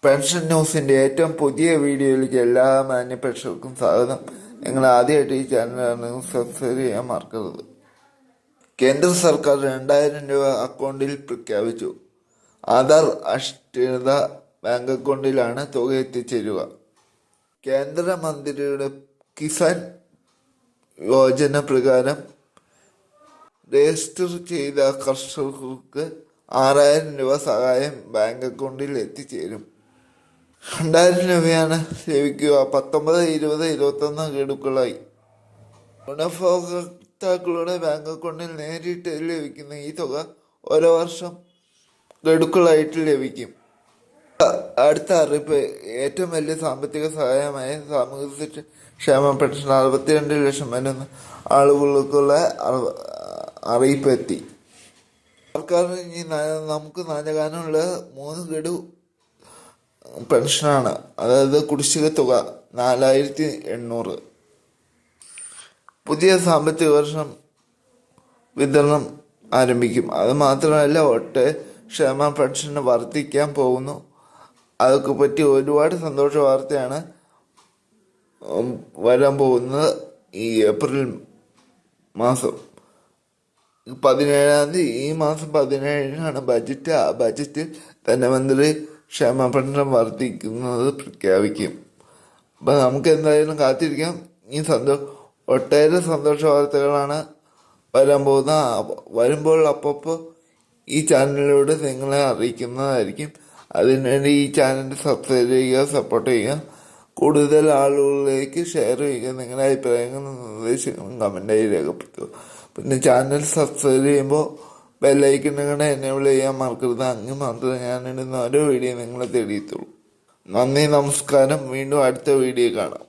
Pension ന്യൂസിൻ്റെ ഏറ്റവും പുതിയ വീഡിയോയിലേക്ക് എല്ലാ മാന്യപ്രേക്ഷകർക്കും സ്വാഗതം. നിങ്ങൾ ആദ്യമായിട്ട് ഈ ചാനൽ സബ്സ്ക്രൈബ് ചെയ്യാൻ മറക്കരുത്. കേന്ദ്ര സർക്കാർ 2000 രൂപ അക്കൗണ്ടിൽ പ്രഖ്യാപിച്ചു. ആധാർ അധിഷ്ഠിത ബാങ്ക് അക്കൗണ്ടിലാണ് തുക എത്തിച്ചേരുക. കേന്ദ്രമന്ത്രിയുടെ കിസാൻ യോജന പ്രകാരം രജിസ്റ്റർ ചെയ്ത കർഷകർക്ക് 6000 രൂപ സഹായം ബാങ്ക് അക്കൗണ്ടിൽ എത്തിച്ചേരും. 2000 രൂപയാണ് ലഭിക്കുക. 19, 20, 21 ഗഡുക്കളായി ഗുണഭോക്താക്കളുടെ ബാങ്ക് അക്കൗണ്ടിൽ നേരിട്ട് ലഭിക്കുന്ന ഈ തുക ഓരോ വർഷം ഗഡുക്കളായിട്ട് ലഭിക്കും. അടുത്ത അറിയിപ്പ്, ഏറ്റവും വലിയ സാമ്പത്തിക സഹായമായ സാമൂഹ്യ ക്ഷേമ പെൻഷൻ 62 ലക്ഷം വരുന്ന ആളുകൾക്കുള്ള അറിയിപ്പ് എത്തി. സർക്കാർ ഇനി നമുക്ക് നൽകാനുള്ള 3 ഗഡു പെൻഷനാണ്. അതായത് കുടിശ്ശിക തുക 4800. പുതിയ സാമ്പത്തിക വർഷം വിതരണം ആരംഭിക്കും. അത് മാത്രമല്ല, ക്ഷേമ പെൻഷൻ വർദ്ധിക്കാൻ പോകുന്നു. അതൊക്കെ പറ്റി ഒരുപാട് സന്തോഷ വാർത്തയാണ് വരാൻ പോകുന്നത്. ഈ ഏപ്രിൽ മാസം 17-ാം തീയതി, ഈ മാസം 17-നാണ് ബജറ്റ്. ആ ബജറ്റിൽ ധനമന്ത്രി ക്ഷേമ പെൻഷൻ വർദ്ധിക്കുന്നത് പ്രഖ്യാപിക്കും. അപ്പം നമുക്ക് എന്തായാലും കാത്തിരിക്കാം. ഈ ഒട്ടേറെ സന്തോഷ വാർത്തകളാണ് വരാൻ പോകുന്നത്. വരുമ്പോൾ അപ്പോൾ ഈ ചാനലിലൂടെ നിങ്ങളെ അറിയിക്കുന്നതായിരിക്കും. അതിനുവേണ്ടി ഈ ചാനൽ സബ്സ്ക്രൈബ് ചെയ്യുക, സപ്പോർട്ട് ചെയ്യുക, കൂടുതൽ ആളുകളിലേക്ക് ഷെയർ ചെയ്യുക. നിങ്ങളുടെ അഭിപ്രായങ്ങളും നിർദ്ദേശങ്ങളും കമൻറ്റായി രേഖപ്പെടുത്തുക. പിന്നെ ചാനൽ സബ്സ്ക്രൈബ് ചെയ്യുമ്പോൾ ബെല്ലൈക്കണുകളെ എനേബിൾ ചെയ്യാൻ മറക്കരുത്. അങ്ങ് മാത്രമേ ഞാനിടുന്ന ഓരോ വീഡിയോ നിങ്ങളെ തേടിയെത്തുള്ളൂ. നന്ദി, നമസ്കാരം. വീണ്ടും അടുത്ത വീഡിയോ കാണാം.